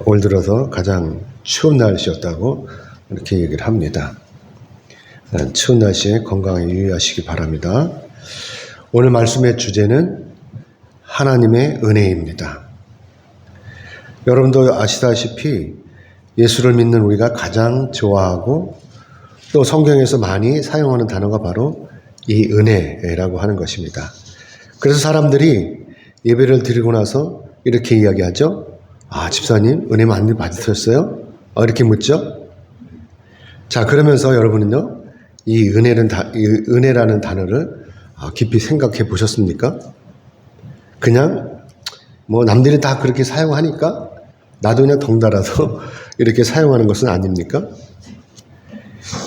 올 들어서 가장 추운 날씨였다고 이렇게 얘기를 합니다. 추운 날씨에 건강에 유의하시기 바랍니다. 오늘 말씀의 주제는 하나님의 은혜입니다. 여러분도 아시다시피 예수를 믿는 우리가 가장 좋아하고 또 성경에서 많이 사용하는 단어가 바로 이 은혜라고 하는 것입니다. 그래서 사람들이 예배를 드리고 나서 이렇게 이야기하죠. 집사님 은혜 많이 받으셨어요? 이렇게 묻죠. 자, 그러면서 여러분은요, 이 은혜라는 단어를 깊이 생각해 보셨습니까? 그냥 남들이 다 그렇게 사용하니까 나도 그냥 덩달아서 이렇게 사용하는 것은 아닙니까?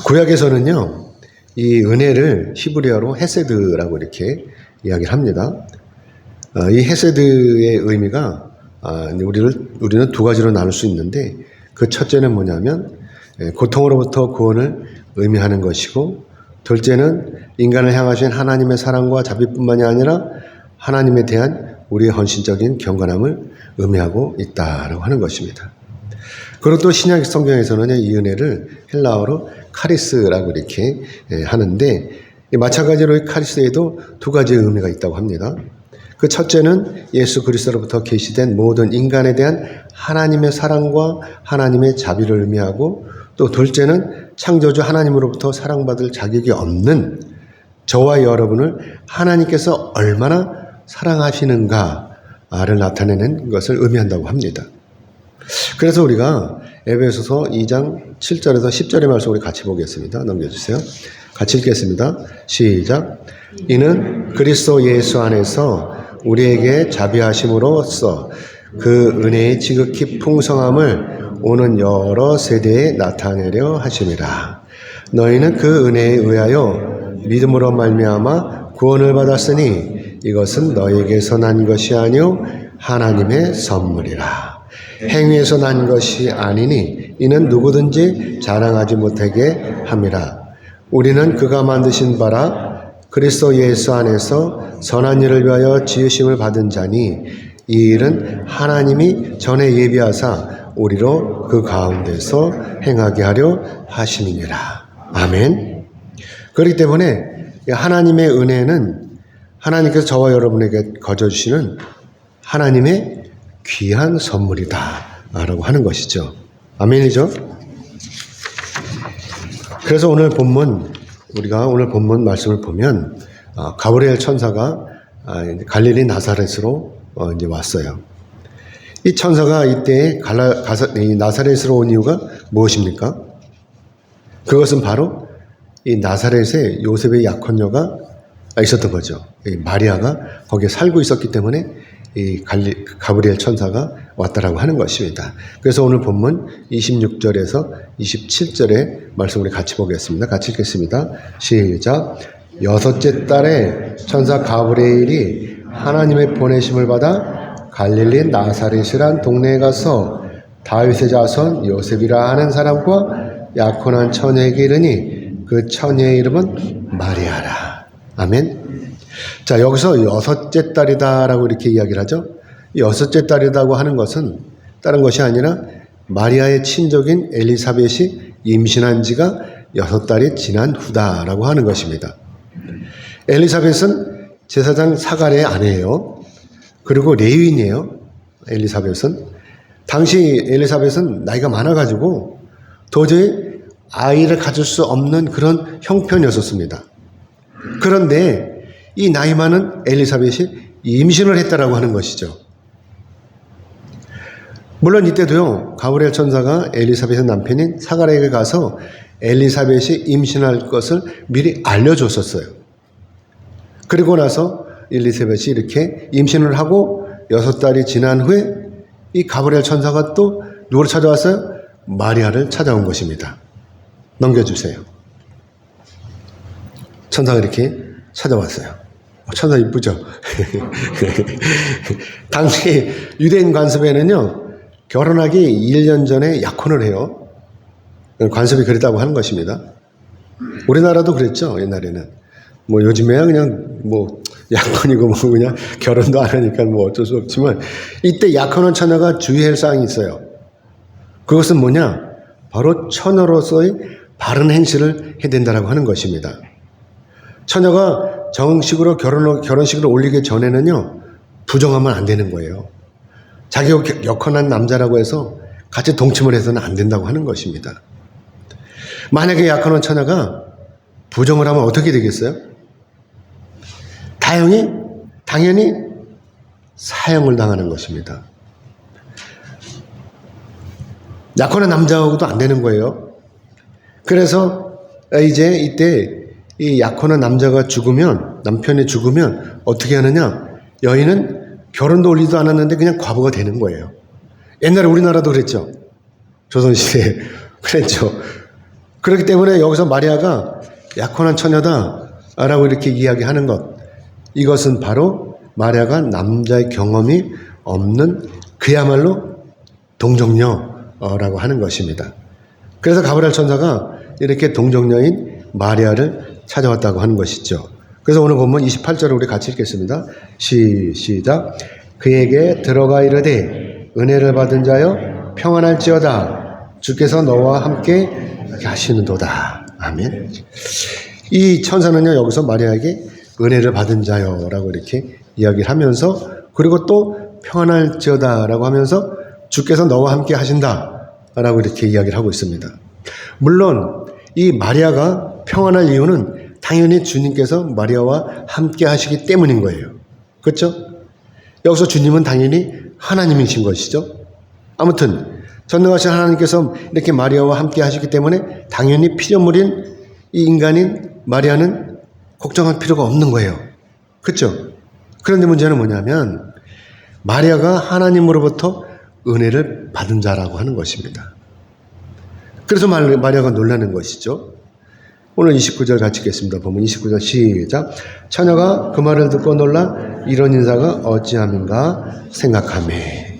구약에서는요, 이 은혜를 히브리어로 헤세드라고 이렇게 이야기를 합니다. 이 헤세드의 의미가 우리는 두 가지로 나눌 수 있는데, 그 첫째는 뭐냐면 고통으로부터 구원을 의미하는 것이고, 둘째는 인간을 향하신 하나님의 사랑과 자비뿐만이 아니라 하나님에 대한 우리의 헌신적인 경건함을 의미하고 있다라고 하는 것입니다. 그리고 또 신약 성경에서는 이 은혜를 헬라어로 카리스라고 이렇게 하는데, 마찬가지로 이 카리스에도 두 가지의 의미가 있다고 합니다. 그 첫째는 예수 그리스도로부터 계시된 모든 인간에 대한 하나님의 사랑과 하나님의 자비를 의미하고, 또 둘째는 창조주 하나님으로부터 사랑받을 자격이 없는 저와 여러분을 하나님께서 얼마나 사랑하시는가를 나타내는 것을 의미한다고 합니다. 그래서 우리가 에베소서 2장 7절에서 10절의 말씀 우리 같이 보겠습니다. 넘겨주세요. 같이 읽겠습니다. 시작. 이는 그리스도 예수 안에서 우리에게 자비하심으로써 그 은혜의 지극히 풍성함을 오는 여러 세대에 나타내려 하심이라. 너희는 그 은혜에 의하여 믿음으로 말미암아 구원을 받았으니 이것은 너희에게서 난 것이 아니요 하나님의 선물이라. 행위에서 난 것이 아니니 이는 누구든지 자랑하지 못하게 함이라. 우리는 그가 만드신 바라 그리스도 예수 안에서 선한 일을 위하여 지으심을 받은 자니 이 일은 하나님이 전에 예비하사 우리로 그 가운데서 행하게 하려 하심이니라. 아멘. 그렇기 때문에 하나님의 은혜는 하나님께서 저와 여러분에게 거저주시는 하나님의 귀한 선물이다 라고 하는 것이죠. 아멘이죠. 그래서 우리가 오늘 본문 말씀을 보면 가브리엘 천사가 갈릴리 나사렛으로 이제 왔어요. 이 천사가 이때 나사렛으로 온 이유가 무엇입니까? 그것은 바로 이 나사렛에 요셉의 약혼녀가 있었던 거죠. 이 마리아가 거기에 살고 있었기 때문에 이 가브리엘 천사가 왔다라고 하는 것입니다. 그래서 오늘 본문 26절에서 27절의 말씀 우리 같이 보겠습니다. 같이 읽겠습니다. 시작. 여섯째 달에 천사 가브리엘이 하나님의 보내심을 받아 갈릴리 나사렛이란 동네에 가서 다윗의 자손 요셉이라 하는 사람과 약혼한 처녀에게 이르니 그 처녀의 이름은 마리아라. 아멘. 자, 여기서 여섯째 딸이다라고 이렇게 이야기를 하죠. 여섯째 딸이라고 하는 것은 다른 것이 아니라 마리아의 친족인 엘리사벳이 임신한 지가 6달이 지난 후다라고 하는 것입니다. 엘리사벳은 제사장 사갈의 아내예요. 그리고 레위인이에요. 엘리사벳은. 당시 엘리사벳은 나이가 많아가지고 도저히 아이를 가질 수 없는 그런 형편이었습니다. 그런데 이 나이 많은 엘리사벳이 임신을 했다라고 하는 것이죠. 물론 이때도요, 가브리엘 천사가 엘리사벳의 남편인 사가랴에게 가서 엘리사벳이 임신할 것을 미리 알려줬었어요. 그리고 나서 엘리사벳이 이렇게 임신을 하고 6달이 지난 후에 이 가브리엘 천사가 또 누구를 찾아왔어요? 마리아를 찾아온 것입니다. 넘겨주세요. 천사가 이렇게 찾아왔어요. 천사 이쁘죠? 당시 유대인 관습에는요, 결혼하기 1년 전에 약혼을 해요. 관습이 그랬다고 하는 것입니다. 우리나라도 그랬죠, 옛날에는. 요즘에야 그냥 약혼이고 그냥 결혼도 안 하니까 어쩔 수 없지만, 이때 약혼한 처녀가 주의할 사항이 있어요. 그것은 뭐냐? 바로 처녀로서의 바른 행실을 해야 된다라고 하는 것입니다. 처녀가 정식으로 결혼식을 올리기 전에는요, 부정하면 안 되는 거예요. 자기가 역헌한 남자라고 해서 같이 동침을 해서는 안 된다고 하는 것입니다. 만약에 약혼한 처녀가 부정을 하면 어떻게 되겠어요? 당연히 사형을 당하는 것입니다. 약혼한 남자하고도 안 되는 거예요. 그래서 이제 이때 이 약혼한 남자가 죽으면, 남편이 죽으면 어떻게 하느냐? 여인은 결혼도 올리지도 않았는데 그냥 과부가 되는 거예요. 옛날에 우리나라도 그랬죠. 조선시대에 그랬죠. 그렇기 때문에 여기서 마리아가 약혼한 처녀다라고 이렇게 이야기하는 것, 이것은 바로 마리아가 남자의 경험이 없는 그야말로 동정녀라고 하는 것입니다. 그래서 가브리엘 천사가 이렇게 동정녀인 마리아를 찾아왔다고 하는 것이죠. 그래서 오늘 본문 28절을 우리 같이 읽겠습니다. 시작. 그에게 들어가 이르되 은혜를 받은 자여 평안할지어다. 주께서 너와 함께 하시는도다. 아멘. 이 천사는요, 여기서 마리아에게 은혜를 받은 자여라고 이렇게 이야기를 하면서, 그리고 또 평안할지어다라고 하면서 주께서 너와 함께 하신다라고 이렇게 이야기를 하고 있습니다. 물론 이 마리아가 평안할 이유는 당연히 주님께서 마리아와 함께 하시기 때문인 거예요. 그렇죠? 여기서 주님은 당연히 하나님이신 것이죠. 아무튼 전능하신 하나님께서 이렇게 마리아와 함께 하시기 때문에 당연히 피조물인 이 인간인 마리아는 걱정할 필요가 없는 거예요. 그렇죠? 그런데 문제는 뭐냐면 마리아가 하나님으로부터 은혜를 받은 자라고 하는 것입니다. 그래서 마리아가 놀라는 것이죠. 오늘 29절 같이 읽겠습니다. 보면 29절 시작. 처녀가 그 말을 듣고 놀라 이런 인사가 어찌함인가 생각하매.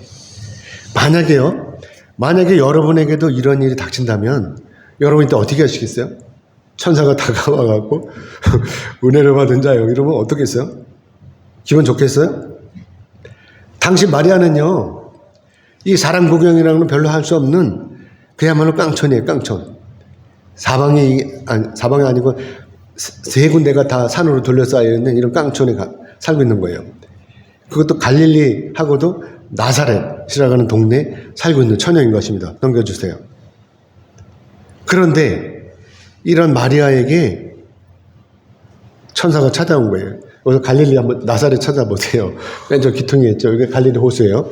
만약에 여러분에게도 이런 일이 닥친다면 여러분이 또 어떻게 하시겠어요? 천사가 다가와갖고 은혜를 받은 자요 이러면 어떻겠어요? 기분 좋겠어요? 당시 마리아는요, 이 사람 구경이라는 건 별로 할 수 없는 그야말로 깡촌이에요. 깡촌. 사방이 아니고 세 군데가 다 산으로 둘러싸여 있는 이런 깡촌에 살고 있는 거예요. 그것도 갈릴리하고도 나사렛이라고 하는 동네에 살고 있는 처녀인 것입니다. 넘겨주세요. 그런데 이런 마리아에게 천사가 찾아온 거예요. 여기서 갈릴리 한번 나사렛 찾아보세요. 왼쪽 기퉁이 있죠. 이게 갈릴리 호수예요.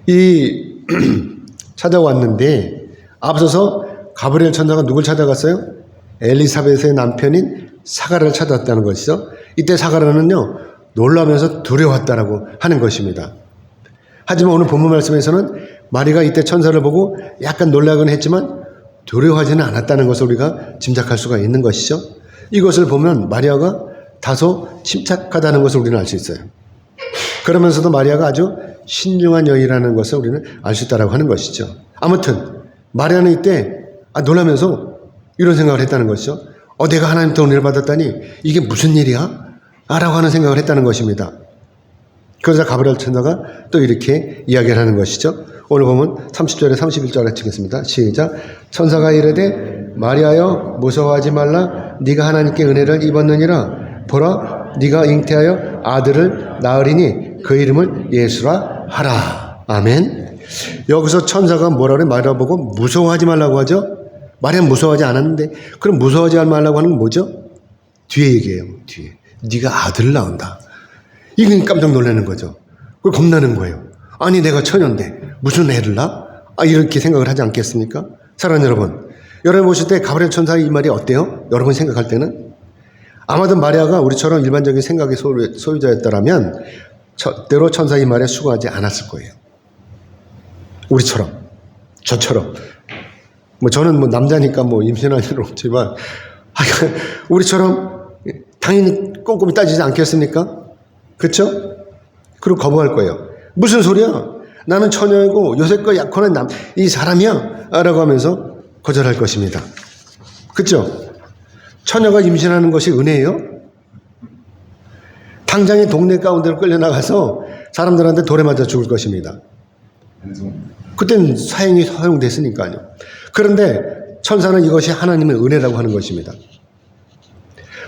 이 찾아왔는데 앞서서 가브리엘 천사가 누굴 찾아갔어요? 엘리사벳의 남편인 사가랴를 찾아왔다는 것이죠. 이때 사가랴는요, 놀라면서 두려웠다라고 하는 것입니다. 하지만 오늘 본문 말씀에서는 마리아가 이때 천사를 보고 약간 놀라긴 했지만 두려워하지는 않았다는 것을 우리가 짐작할 수가 있는 것이죠. 이것을 보면 마리아가 다소 침착하다는 것을 우리는 알 수 있어요. 그러면서도 마리아가 아주 신중한 여인이라는 것을 우리는 알 수 있다고 하는 것이죠. 아무튼 마리아는 이때 놀라면서 이런 생각을 했다는 것이죠. 내가 하나님부터 은혜를 받았다니 이게 무슨 일이야? 라고 하는 생각을 했다는 것입니다. 그러자 가브리엘 천사가 또 이렇게 이야기를 하는 것이죠. 오늘 보면 30절에 31절에 찍겠습니다. 시작. 천사가 이르되 마리아여 무서워하지 말라. 네가 하나님께 은혜를 입었느니라. 보라 네가 잉태하여 아들을 낳으리니 그 이름을 예수라 하라. 아멘. 여기서 천사가 뭐라 그래? 마리아 보고 무서워하지 말라고 하죠. 마리아는 무서워하지 않았는데 그럼 무서워하지 말라고 하는 건 뭐죠? 뒤에 얘기해요. 뒤에 네가 아들을 낳는다. 이게 깜짝 놀라는 거죠. 그걸 겁나는 거예요. 아니 내가 처녀인데 무슨 애를 낳아? 이렇게 생각을 하지 않겠습니까? 사랑하는 여러분, 여러분 보실 때 가브리엘 천사의 이 말이 어때요? 여러분 생각할 때는? 아마도 마리아가 우리처럼 일반적인 생각의 소유자였다면 절대로 천사의 말에 수긍하지 않았을 거예요. 우리처럼, 저처럼. 저는 남자니까 임신할 일은 없지만 우리처럼 당연히 꼼꼼히 따지지 않겠습니까? 그렇죠? 그리고 거부할 거예요. 무슨 소리야? 나는 처녀이고 요새껏 약혼한 이 사람이야 라고 하면서 거절할 것입니다. 그렇죠? 처녀가 임신하는 것이 은혜예요? 당장에 동네 가운데로 끌려나가서 사람들한테 돌에 맞아 죽을 것입니다. 그땐 사형이 허용됐으니까요. 그런데 천사는 이것이 하나님의 은혜라고 하는 것입니다.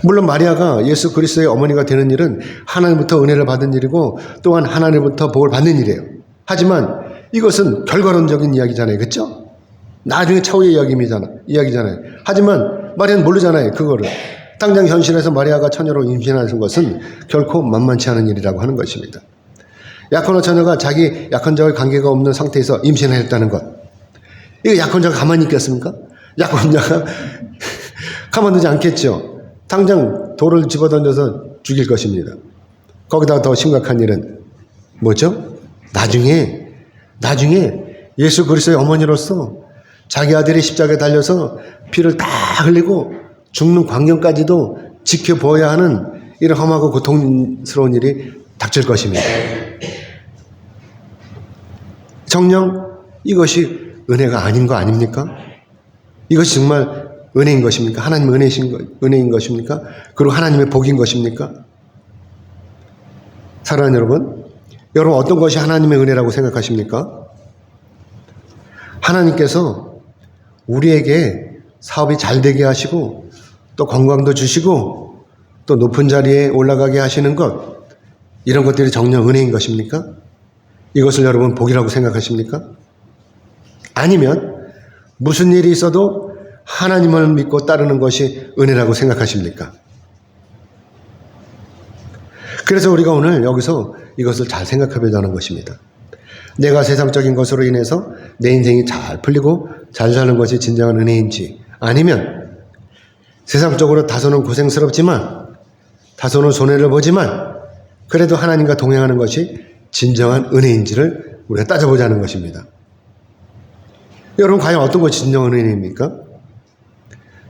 물론 마리아가 예수 그리스도의 어머니가 되는 일은 하나님부터 은혜를 받은 일이고 또한 하나님부터 복을 받는 일이에요. 하지만 이것은 결과론적인 이야기잖아요. 그렇죠? 나중에 차후의 이야기잖아요. 하지만 마리아는 모르잖아요. 그거를. 당장 현실에서 마리아가 처녀로 임신하는 것은 결코 만만치 않은 일이라고 하는 것입니다. 약혼한 처녀가 자기 약혼자와 관계가 없는 상태에서 임신을 했다는 것. 이거 약혼자가 가만히 있겠습니까? 약혼자가 가만두지 않겠죠. 당장 돌을 집어던져서 죽일 것입니다. 거기다가 더 심각한 일은 뭐죠? 나중에 예수 그리스도의 어머니로서 자기 아들이 십자가에 달려서 피를 다 흘리고 죽는 광경까지도 지켜보아야 하는 이런 험하고 고통스러운 일이 닥칠 것입니다. 정녕 이것이 은혜가 아닌 거 아닙니까? 이것이 정말 은혜인 것입니까? 하나님의 은혜인 것입니까? 그리고 하나님의 복인 것입니까? 사랑하는 여러분 어떤 것이 하나님의 은혜라고 생각하십니까? 하나님께서 우리에게 사업이 잘 되게 하시고 또 건강도 주시고 또 높은 자리에 올라가게 하시는 것, 이런 것들이 정녕 은혜인 것입니까? 이것을 여러분 복이라고 생각하십니까? 아니면 무슨 일이 있어도 하나님을 믿고 따르는 것이 은혜라고 생각하십니까? 그래서 우리가 오늘 여기서 이것을 잘 생각해보자 하는 것입니다. 내가 세상적인 것으로 인해서 내 인생이 잘 풀리고 잘 사는 것이 진정한 은혜인지, 아니면 세상적으로 다소는 고생스럽지만 다소는 손해를 보지만 그래도 하나님과 동행하는 것이 진정한 은혜인지를 우리가 따져보자는 것입니다. 여러분 과연 어떤 것이 진정한 은혜입니까?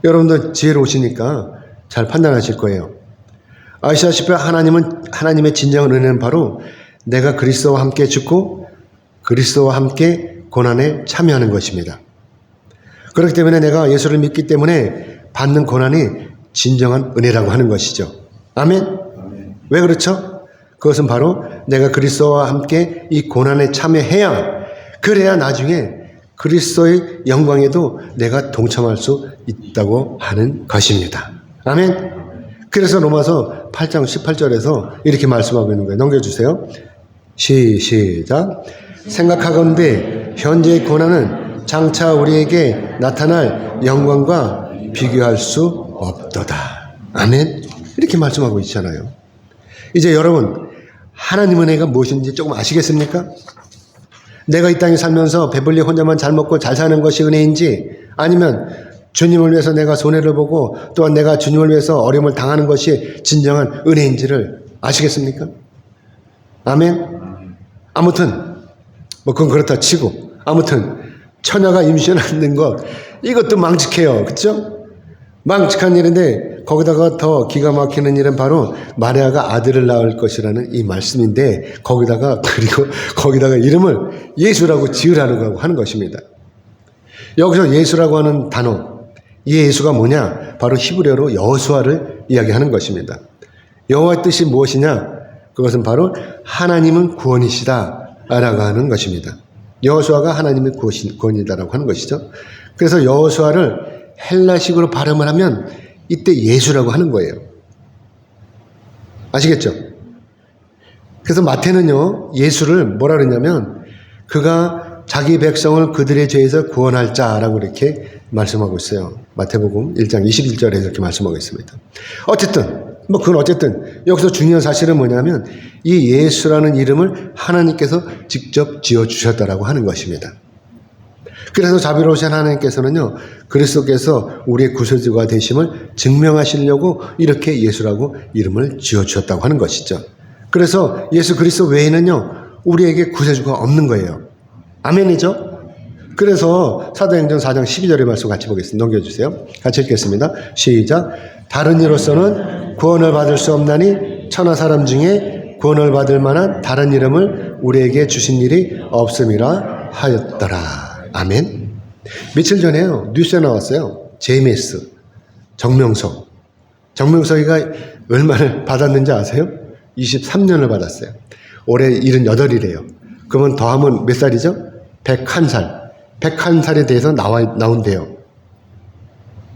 여러분도 지혜로우시니까 잘 판단하실 거예요. 아시다시피 하나님의 진정한 은혜는 바로 내가 그리스도와 함께 죽고 그리스도와 함께 고난에 참여하는 것입니다. 그렇기 때문에 내가 예수를 믿기 때문에 받는 고난이 진정한 은혜라고 하는 것이죠. 아멘? 왜 그렇죠? 그것은 바로 내가 그리스도와 함께 이 고난에 참여해야, 그래야 나중에 그리스도의 영광에도 내가 동참할 수 있다고 하는 것입니다. 아멘? 그래서 로마서 8장 18절에서 이렇게 말씀하고 있는 거예요. 넘겨주세요. 시작. 생각하건대 현재의 고난은 장차 우리에게 나타날 영광과 비교할 수 없도다. 아멘? 이렇게 말씀하고 있잖아요. 이제 여러분, 하나님 은혜가 무엇인지 조금 아시겠습니까? 내가 이 땅에 살면서 배불리 혼자만 잘 먹고 잘 사는 것이 은혜인지, 아니면 주님을 위해서 내가 손해를 보고 또한 내가 주님을 위해서 어려움을 당하는 것이 진정한 은혜인지를 아시겠습니까? 아멘? 아무튼 뭐 그건 그렇다 치고, 아무튼 처녀가 임신하는 것, 이것도 망측해요. 그렇죠? 망측한 일인데 거기다가 더 기가 막히는 일은 바로 마리아가 아들을 낳을 것이라는 이 말씀인데, 거기다가 이름을 예수라고 지으라고 하는 것입니다. 여기서 예수라고 하는 단어, 이 예수가 뭐냐? 바로 히브리어로 여호수아를 이야기하는 것입니다. 여호와의 뜻이 무엇이냐? 그것은 바로 하나님은 구원이시다 라고 하는 것입니다. 여호수아가 하나님의 구원이다라고 하는 것이죠. 그래서 여호수아를 헬라식으로 발음을 하면 이때 예수라고 하는 거예요. 아시겠죠? 그래서 마태는요, 예수를 뭐라 그러냐면 그가 자기 백성을 그들의 죄에서 구원할 자라고 이렇게 말씀하고 있어요. 마태복음 1장 21절에 이렇게 말씀하고 있습니다. 어쨌든 여기서 중요한 사실은 뭐냐면 이 예수라는 이름을 하나님께서 직접 지어주셨다라고 하는 것입니다. 그래서 자비로우신 하나님께서는요, 그리스도께서 우리의 구세주가 되심을 증명하시려고 이렇게 예수라고 이름을 지어주셨다고 하는 것이죠. 그래서 예수 그리스도 외에는요, 우리에게 구세주가 없는 거예요. 아멘이죠? 그래서 사도행전 4장 12절의 말씀 같이 보겠습니다. 넘겨주세요. 같이 읽겠습니다. 시작. 다른 이로서는 구원을 받을 수 없나니 천하 사람 중에 구원을 받을 만한 다른 이름을 우리에게 주신 일이 없음이라 하였더라. 아멘. 며칠 전에요, 뉴스에 나왔어요. JMS 정명석이가 얼마를 받았는지 아세요? 23년을 받았어요. 올해 78이래요. 그러면 더하면 몇 살이죠? 101살. 101살에 대해서 나온대요.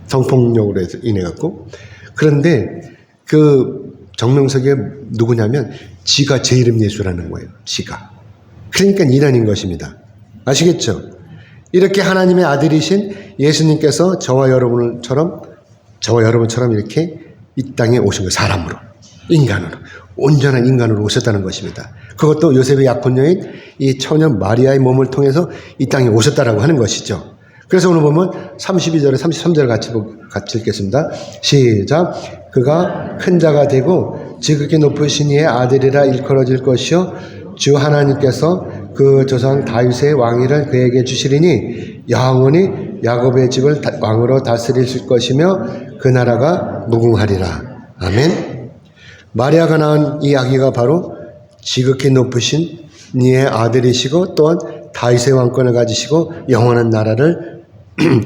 성폭력으로 인해 갖고. 그런데 그 정명석이 누구냐면 지가 제 이름 예수라는 거예요. 지가. 그러니까 인간인 것입니다. 아시겠죠? 이렇게 하나님의 아들이신 예수님께서 저와 여러분처럼 이렇게 이 땅에 오신 거예요. 사람으로, 인간으로, 온전한 인간으로 오셨다는 것입니다. 그것도 요셉의 약혼 여인 이 처녀 마리아의 몸을 통해서 이 땅에 오셨다라고 하는 것이죠. 그래서 오늘 보면 32절에 33절 같이 읽겠습니다. 시작. 그가 큰 자가 되고 지극히 높으신 이의 아들이라 일컬어질 것이요 주 하나님께서 그 조상 다윗의 왕위를 그에게 주시리니 영원히 야곱의 집을 왕으로 다스리실 것이며 그 나라가 무궁하리라. 아멘. 마리아가 낳은 이 아기가 바로 지극히 높으신 이의 아들이시고 또한 다윗의 왕권을 가지시고 영원한 나라를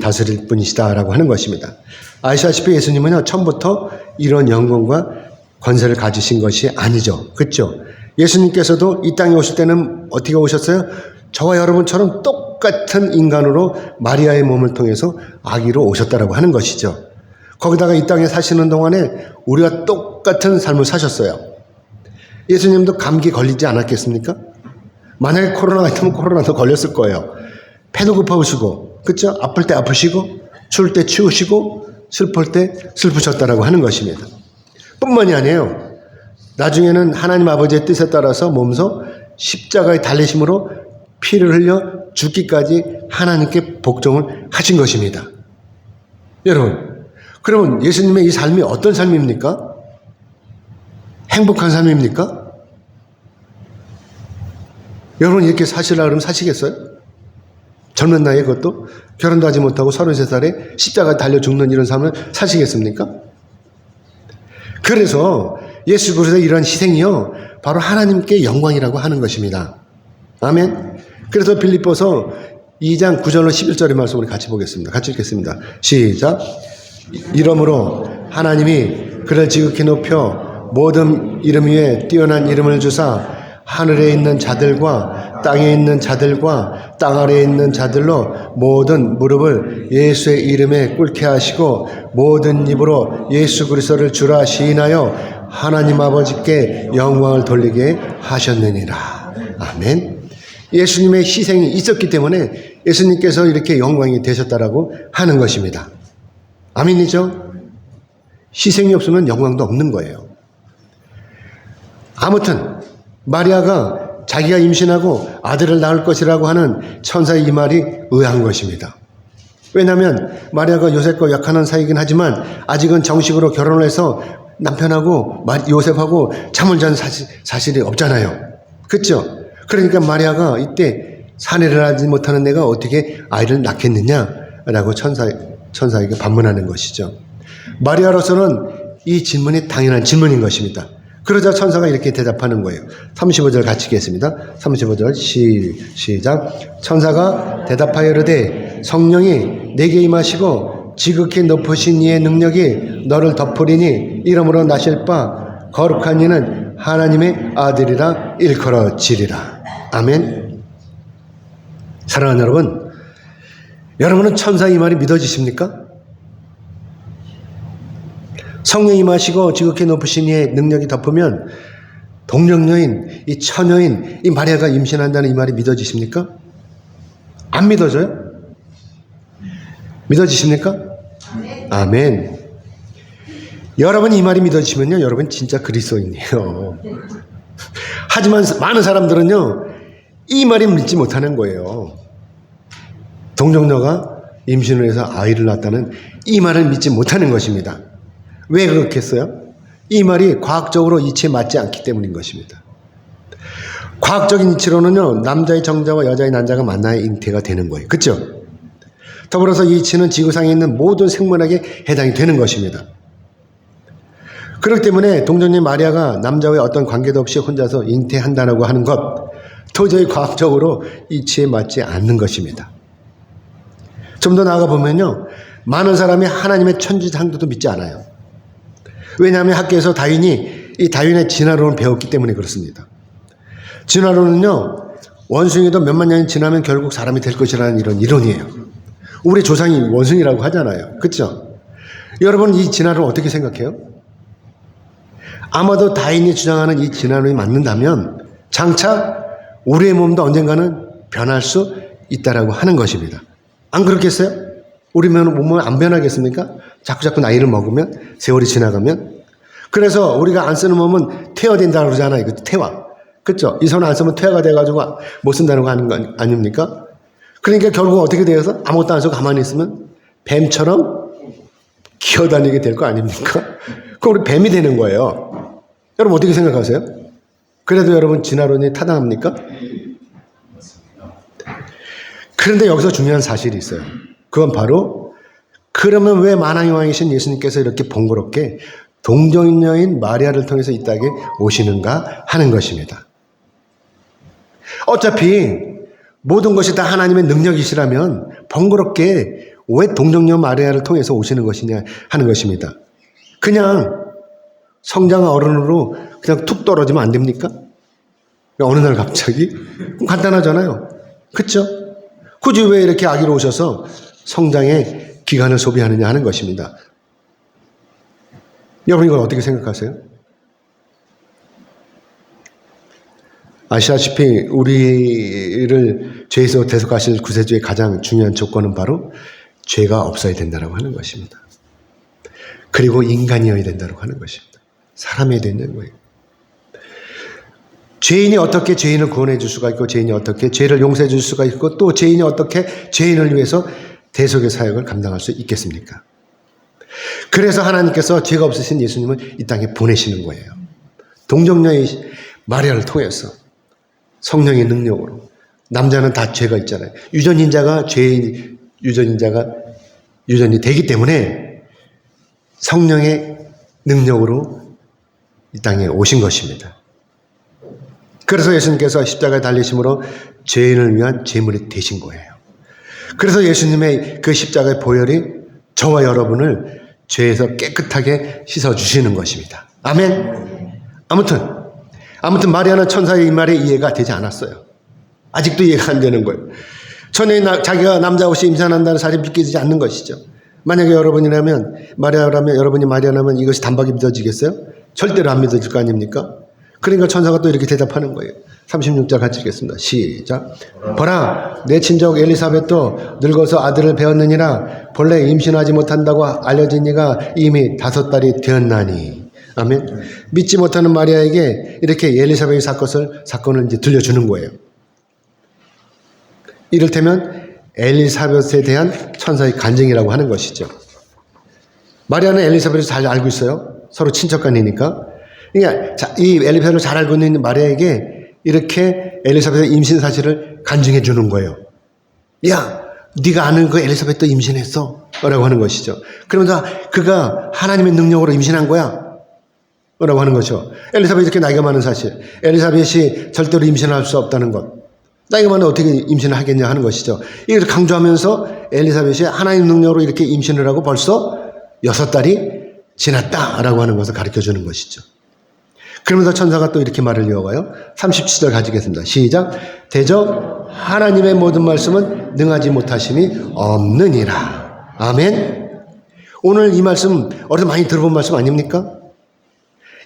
다스릴 분이시다라고 하는 것입니다. 아시다시피 예수님은요, 처음부터 이런 영광과 권세를 가지신 것이 아니죠. 그렇죠? 예수님께서도 이 땅에 오실 때는 어떻게 오셨어요? 저와 여러분처럼 똑같은 인간으로 마리아의 몸을 통해서 아기로 오셨다라고 하는 것이죠. 거기다가 이 땅에 사시는 동안에 우리가 똑같은 삶을 사셨어요. 예수님도 감기 걸리지 않았겠습니까? 만약에 코로나가 있다면 코로나도 걸렸을 거예요. 배도 고파오시고, 그렇죠? 아플 때 아프시고, 추울 때 추우시고, 슬플 때 슬프셨다라고 하는 것입니다. 뿐만이 아니에요. 나중에는 하나님 아버지의 뜻에 따라서 몸소 십자가의 달리심으로 피를 흘려 죽기까지 하나님께 복종을 하신 것입니다. 여러분, 그러면 예수님의 이 삶이 어떤 삶입니까? 행복한 삶입니까? 여러분 이렇게 사시려고 그러면 사시겠어요? 젊은 나이에 그것도 결혼도 하지 못하고 33살에 십자가에 달려 죽는 이런 삶을 사시겠습니까? 그래서 예수 그리스도의 이런 희생이요 바로 하나님께 영광이라고 하는 것입니다. 아멘. 그래서 빌립보서 2장 9절로 11절의 말씀 우리 같이 보겠습니다. 같이 읽겠습니다. 시작. 이러므로 하나님이 그를 지극히 높여 모든 이름 위에 뛰어난 이름을 주사 하늘에 있는 자들과 땅에 있는 자들과 땅 아래에 있는 자들로 모든 무릎을 예수의 이름에 꿇게 하시고 모든 입으로 예수 그리스도를 주라 시인하여 하나님 아버지께 영광을 돌리게 하셨느니라. 아멘. 예수님의 희생이 있었기 때문에 예수님께서 이렇게 영광이 되셨다라고 하는 것입니다. 아멘이죠? 희생이 없으면 영광도 없는 거예요. 아무튼 마리아가 자기가 임신하고 아들을 낳을 것이라고 하는 천사의 이 말이 의아한 것입니다. 왜냐하면 마리아가 요셉과 약혼한 사이이긴 하지만 아직은 정식으로 결혼을 해서 남편하고 요셉하고 잠을 잔 사실이 없잖아요. 그렇죠? 그러니까 마리아가 이때 사내를 하지 못하는 내가 어떻게 아이를 낳겠느냐라고 천사에게 반문하는 것이죠. 마리아로서는 이 질문이 당연한 질문인 것입니다. 그러자 천사가 이렇게 대답하는 거예요. 35절 같이 읽겠습니다. 35절 시작. 천사가 대답하여 이르되 성령이 내게 임하시고 지극히 높으신 이의 능력이 너를 덮으리니 이러므로 나실 바 거룩한 이는 하나님의 아들이라 일컬어지리라. 아멘. 사랑하는 여러분, 여러분은 천사의 이 말이 믿어지십니까? 성령이 임하시고 지극히 높으신 이의 능력이 덮으면 동정녀인, 이 처녀인, 이 마리아가 임신한다는 이 말이 믿어지십니까? 안 믿어져요? 믿어지십니까? 아멘. 여러분이 이 말이 믿어지시면요, 여러분 진짜 그리스도인이에요. 하지만 많은 사람들은요, 이 말이 믿지 못하는 거예요. 동정녀가 임신을 해서 아이를 낳았다는 이 말을 믿지 못하는 것입니다. 왜 그렇겠어요? 이 말이 과학적으로 이치에 맞지 않기 때문인 것입니다. 과학적인 이치로는요, 남자의 정자와 여자의 난자가 만나야 잉태가 되는 거예요. 그렇죠? 더불어서 이 이치는 지구상에 있는 모든 생물에게 해당이 되는 것입니다. 그렇기 때문에 동정녀 마리아가 남자와의 어떤 관계도 없이 혼자서 잉태한다고 하는 것, 도저히 과학적으로 이치에 맞지 않는 것입니다. 좀 더 나아가 보면요, 많은 사람이 하나님의 천지창조도 믿지 않아요. 왜냐하면 학교에서 이 다윈의 진화론을 배웠기 때문에 그렇습니다. 진화론은요, 원숭이도 몇만 년이 지나면 결국 사람이 될 것이라는 이런 이론이에요. 우리 조상이 원숭이라고 하잖아요. 그렇죠? 여러분 이 진화를 어떻게 생각해요? 아마도 다인이 주장하는 이 진화론이 맞는다면 장차 우리의 몸도 언젠가는 변할 수 있다라고 하는 것입니다. 안 그렇겠어요? 우리 몸은 안 변하겠습니까? 자꾸 나이를 먹으면 세월이 지나가면. 그래서 우리가 안 쓰는 몸은 퇴화된다고 그러잖아요. 퇴화. 그렇죠? 이 손을 안 쓰면 퇴화가 돼가지고 못 쓴다는 거 하는 거 아닙니까? 그러니까 결국 어떻게 되어서 아무것도 안 쓰고 가만히 있으면 뱀처럼 기어다니게 될 거 아닙니까? 그럼 우리 뱀이 되는 거예요. 여러분 어떻게 생각하세요? 그래도 여러분 진화론이 타당합니까? 그런데 여기서 중요한 사실이 있어요. 그건 바로 그러면 왜 만왕의 왕이신 예수님께서 이렇게 번거롭게 동정녀인 마리아를 통해서 이 땅에 오시는가 하는 것입니다. 어차피 모든 것이 다 하나님의 능력이시라면 번거롭게 왜 동정녀 마리아를 통해서 오시는 것이냐 하는 것입니다. 그냥 성장한 어른으로 그냥 툭 떨어지면 안 됩니까? 어느 날 갑자기? 간단하잖아요. 그렇죠? 굳이 왜 이렇게 아기로 오셔서 성장의 기간을 소비하느냐 하는 것입니다. 여러분 이걸 어떻게 생각하세요? 아시다시피 우리를 죄에서 대속하실 구세주의 가장 중요한 조건은 바로 죄가 없어야 된다고 하는 것입니다. 그리고 인간이어야 된다고 하는 것입니다. 사람이 되는 거예요. 죄인이 어떻게 죄인을 구원해 줄 수가 있고 죄인이 어떻게 죄를 용서해 줄 수가 있고 또 죄인이 어떻게 죄인을 위해서 대속의 사역을 감당할 수 있겠습니까? 그래서 하나님께서 죄가 없으신 예수님을 이 땅에 보내시는 거예요. 동정녀의 마리아를 통해서 성령의 능력으로. 남자는 다 죄가 있잖아요. 유전인자가 유전이 되기 때문에 성령의 능력으로 이 땅에 오신 것입니다. 그래서 예수님께서 십자가에 달리심으로 죄인을 위한 제물이 되신 거예요. 그래서 예수님의 그 십자가의 보혈이 저와 여러분을 죄에서 깨끗하게 씻어주시는 것입니다. 아멘. 아무튼 마리아는 천사의 이 말에 이해가 되지 않았어요. 아직도 이해가 안 되는 거예요. 천연이 자기가 남자 없이 임신한다는 사실이 믿기지 않는 것이죠. 만약에 여러분이라면 여러분이 마리아라면 이것이 단박에 믿어지겠어요? 절대로 안 믿어질 거 아닙니까? 그러니까 천사가 또 이렇게 대답하는 거예요. 36절 같이 읽겠습니다. 시작. 보라, 내 친족 엘리사벳도 늙어서 아들을 배웠느니라. 본래 임신하지 못한다고 알려진 이가 이미 5달이 되었나니. 아멘. 믿지 못하는 마리아에게 이렇게 엘리사벳의 사건을 이제 들려주는 거예요. 이를테면 엘리사벳에 대한 천사의 간증이라고 하는 것이죠. 마리아는 엘리사벳을 잘 알고 있어요. 서로 친척간이니까. 그러니까 이 엘리사벳을 잘 알고 있는 마리아에게 이렇게 엘리사벳의 임신 사실을 간증해 주는 거예요. 야, 네가 아는 그 엘리사벳도 임신했어 라고 하는 것이죠. 그러면서 그가 하나님의 능력으로 임신한 거야 라고 하는 거죠. 엘리사벳이 이렇게 나이가 많은 사실, 엘리사벳이 절대로 임신할 수 없다는 것, 나이가 많으면 어떻게 임신을 하겠냐 하는 것이죠. 이걸 강조하면서 엘리사벳이 하나님 능력으로 이렇게 임신을 하고 벌써 6달이 지났다라고 하는 것을 가르쳐 주는 것이죠. 그러면서 천사가 또 이렇게 말을 이어가요. 37절 가지겠습니다. 시작. 대저 하나님의 모든 말씀은 능하지 못하심이 없느니라. 아멘. 오늘 이 말씀 어디서 많이 들어본 말씀 아닙니까?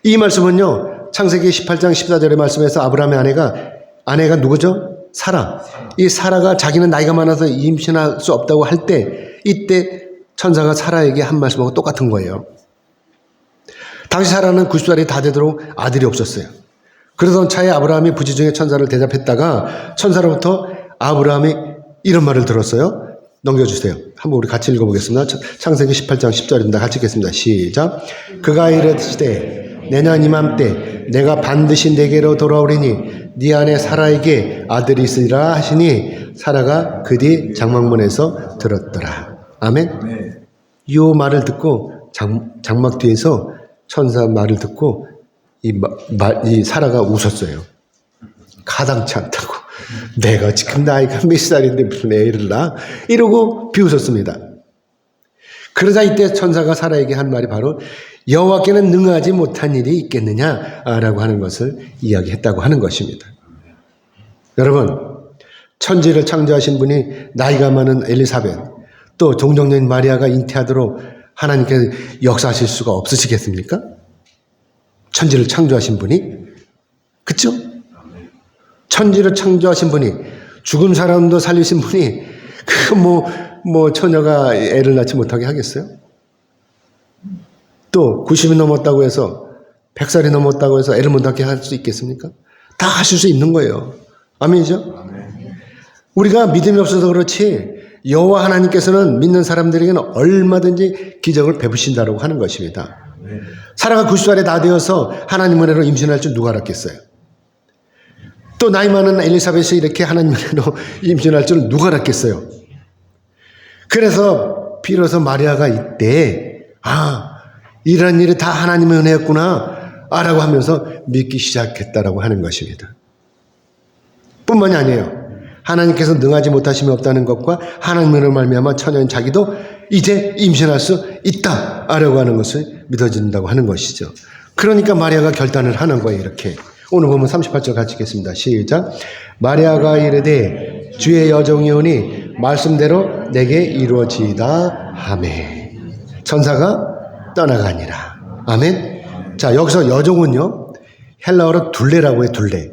이 말씀은요, 창세기 18장 14절의 말씀에서 아브라함의 아내가 누구죠? 사라. 이 사라가 자기는 나이가 많아서 임신할 수 없다고 할 때, 이때 천사가 사라에게 한 말씀하고 똑같은 거예요. 당시 사라는 90살이 다 되도록 아들이 없었어요. 그러던 차에 아브라함이 부지중에 천사를 대답했다가 천사로부터 아브라함이 이런 말을 들었어요. 넘겨주세요. 한번 우리 같이 읽어보겠습니다. 창세기 18장 10절입니다. 같이 읽겠습니다. 시작. 그가 이르시되 내년 이맘때 내가 반드시 내게로 돌아오리니 네 아내 사라에게 아들이 있으리라 하시니 사라가 그 뒤 장막문에서 들었더라. 아멘. 이 말을 듣고 장막 뒤에서 천사 말을 듣고 이 사라가 웃었어요. 가당치 않다고. 내가 지금 나이가 몇 살인데 무슨 애를 낳아? 이러고 비웃었습니다. 그러자 이때 천사가 사라에게 한 말이 바로 여호와께는 능하지 못한 일이 있겠느냐라고 하는 것을 이야기했다고 하는 것입니다. 여러분, 천지를 창조하신 분이 나이가 많은 엘리사벳, 또 동정녀인 마리아가 잉태하도록 하나님께서 역사하실 수가 없으시겠습니까? 천지를 창조하신 분이, 그쵸? 천지를 창조하신 분이, 죽은 사람도 살리신 분이 처녀가 애를 낳지 못하게 하겠어요? 또 90이 넘었다고 해서 100살이 넘었다고 해서 애를 못 낳게 할 수 있겠습니까? 다 하실 수 있는 거예요. 아멘이죠? 우리가 믿음이 없어서 그렇지 여호와 하나님께서는 믿는 사람들에게는 얼마든지 기적을 베푸신다고 하는 것입니다. 사라가 90살에 다 되어서 하나님 은혜로 임신할 줄 누가 알았겠어요? 또 나이 많은 엘리사벳이 이렇게 하나님 은혜로 임신할 줄 누가 알았겠어요? 그래서 비로소 마리아가 이때 이런 일이 다 하나님의 은혜였구나 라고 하면서 믿기 시작했다라고 하는 것입니다. 뿐만이 아니에요. 하나님께서 능하지 못하심이 없다는 것과 하나님으로 말미암아 처녀인 자기도 이제 임신할 수 있다라고 하는 것을 믿어진다고 하는 것이죠. 그러니까 마리아가 결단을 하는 거예요. 이렇게 오늘 보면 38절 같이 읽겠습니다. 시작. 마리아가 이르되 주의 여종이오니 말씀대로 내게 이루어지이다 하매. 천사가 떠나가니라. 아멘. 자, 여기서 여종은요 헬라어로 둘레라고 해요. 둘레.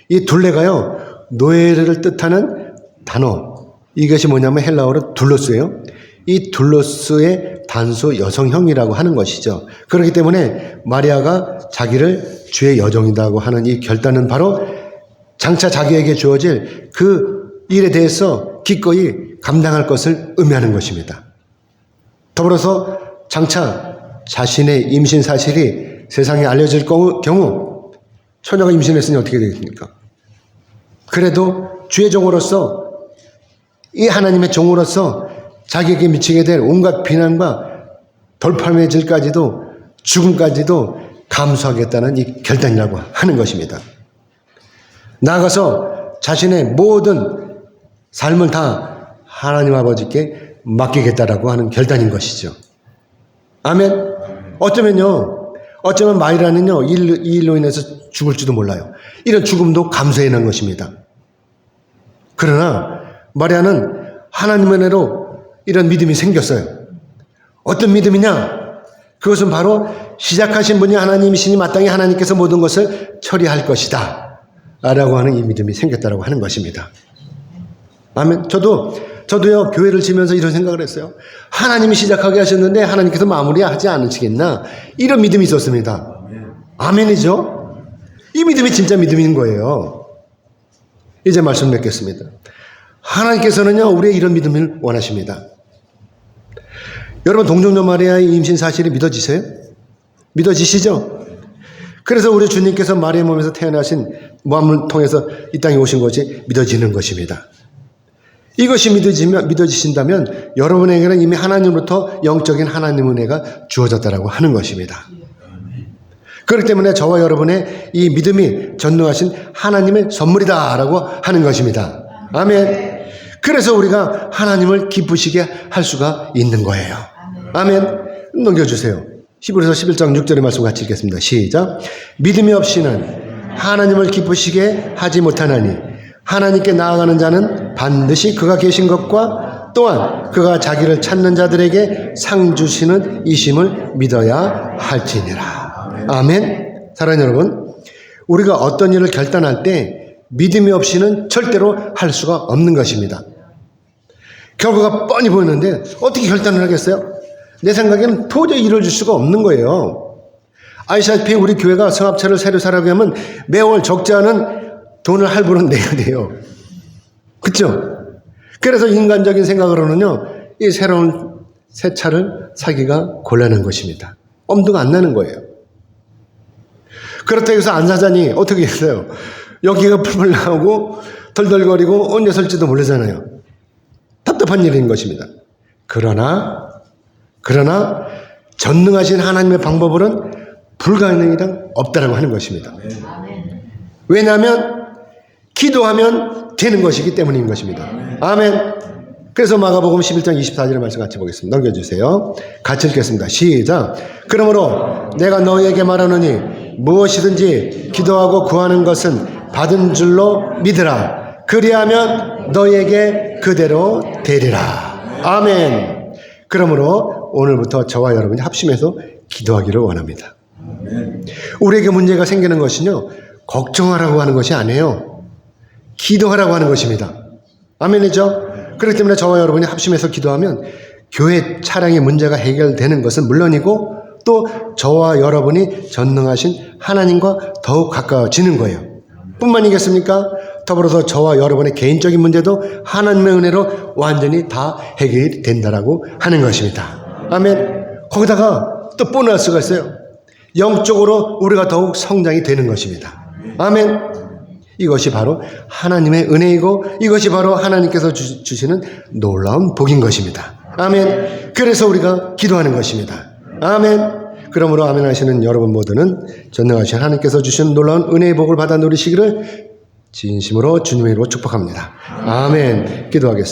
이 둘레가요 노예를 뜻하는 단어. 이것이 뭐냐면 헬라어로 둘로스예요. 이 둘로스의 단수 여성형이라고 하는 것이죠. 그렇기 때문에 마리아가 자기를 주의 여종이라고 하는 이 결단은 바로 장차 자기에게 주어질 그 일에 대해서 기꺼이 감당할 것을 의미하는 것입니다. 더불어서 장차 자신의 임신 사실이 세상에 알려질 경우 처녀가 임신했으니 어떻게 되겠습니까? 그래도 주의 종으로서 이 하나님의 종으로서 자기에게 미치게 될 온갖 비난과 돌팔매질까지도 죽음까지도 감수하겠다는 이 결단이라고 하는 것입니다. 나아가서 자신의 모든 삶을 다 하나님 아버지께 맡기겠다라고 하는 결단인 것이죠. 아멘. 어쩌면 마리아는요 이 일로 인해서 죽을지도 몰라요. 이런 죽음도 감수해낸 것입니다. 그러나 마리아는 하나님의 은혜로 이런 믿음이 생겼어요. 어떤 믿음이냐? 그것은 바로 시작하신 분이 하나님이시니 마땅히 하나님께서 모든 것을 처리할 것이다 라고 하는 이 믿음이 생겼다라고 하는 것입니다. 아멘. 저도요 교회를 지면서 이런 생각을 했어요. 하나님이 시작하게 하셨는데 하나님께서 마무리하지 않으시겠나, 이런 믿음이 있었습니다. 아멘이죠. 이 믿음이 진짜 믿음인 거예요. 이제 말씀 맺겠습니다. 하나님께서는요 우리의 이런 믿음을 원하십니다. 여러분, 동정녀 마리아의 임신 사실이 믿어지세요? 믿어지시죠? 그래서 우리 주님께서 마리아의 몸에서 태어나신 몸을 통해서 이 땅에 오신 것이 믿어지는 것입니다. 이것이 믿어지신다면 여러분에게는 이미 하나님으로부터 영적인 하나님 은혜가 주어졌다라고 하는 것입니다. 그렇기 때문에 저와 여러분의 이 믿음이 전능하신 하나님의 선물이다라고 하는 것입니다. 아멘. 그래서 우리가 하나님을 기쁘시게 할 수가 있는 거예요. 아멘. 넘겨주세요. 히브리서 11장 6절의 말씀 같이 읽겠습니다. 시작. 믿음이 없이는 하나님을 기쁘시게 하지 못하나니 하나님께 나아가는 자는 반드시 그가 계신 것과 또한 그가 자기를 찾는 자들에게 상 주시는 이심을 믿어야 할지니라. 아멘. 사랑하는 여러분, 우리가 어떤 일을 결단할 때 믿음이 없이는 절대로 할 수가 없는 것입니다. 결과가 뻔히 보이는데 어떻게 결단을 하겠어요? 내 생각에는 도저히 이루어질 수가 없는 거예요. 아시다시피 우리 교회가 성합체를 새로 살아가게 하면 매월 적지 않은 돈을 할부로 내야 돼요. 그렇죠? 그래서 인간적인 생각으로는요, 이 새로운 새 차를 사기가 곤란한 것입니다. 엄두가 안 나는 거예요. 그렇다고 해서 안 사자니 어떻게 했어요? 여기가 풀풀 나오고 덜덜거리고 언제 설지도 모르잖아요. 답답한 일인 것입니다. 그러나 전능하신 하나님의 방법으로는 불가능이란 없다라고 하는 것입니다. 왜냐하면 기도하면 되는 것이기 때문인 것입니다. 아멘. 그래서 마가복음 11장 24절의 말씀 같이 보겠습니다. 넘겨주세요. 같이 읽겠습니다. 시작. 그러므로 내가 너희에게 말하노니 무엇이든지 기도하고 구하는 것은 받은 줄로 믿으라. 그리하면 너에게 그대로 되리라. 아멘. 그러므로 오늘부터 저와 여러분이 합심해서 기도하기를 원합니다. 우리에게 문제가 생기는 것은요, 걱정하라고 하는 것이 아니에요. 기도하라고 하는 것입니다. 아멘이죠? 그렇기 때문에 저와 여러분이 합심해서 기도하면 교회 차량의 문제가 해결되는 것은 물론이고 또 저와 여러분이 전능하신 하나님과 더욱 가까워지는 거예요. 뿐만이겠습니까? 더불어서 저와 여러분의 개인적인 문제도 하나님의 은혜로 완전히 다 해결이 된다라고 하는 것입니다. 아멘. 거기다가 또 보너스가 있어요. 영적으로 우리가 더욱 성장이 되는 것입니다. 아멘. 이것이 바로 하나님의 은혜이고 이것이 바로 하나님께서 주시는 놀라운 복인 것입니다. 아멘. 그래서 우리가 기도하는 것입니다. 아멘. 그러므로 아멘 하시는 여러분 모두는 전능하신 하나님께서 주신 놀라운 은혜의 복을 받아 누리시기를 진심으로 주님의 이름으로 축복합니다. 아멘. 기도하겠습니다.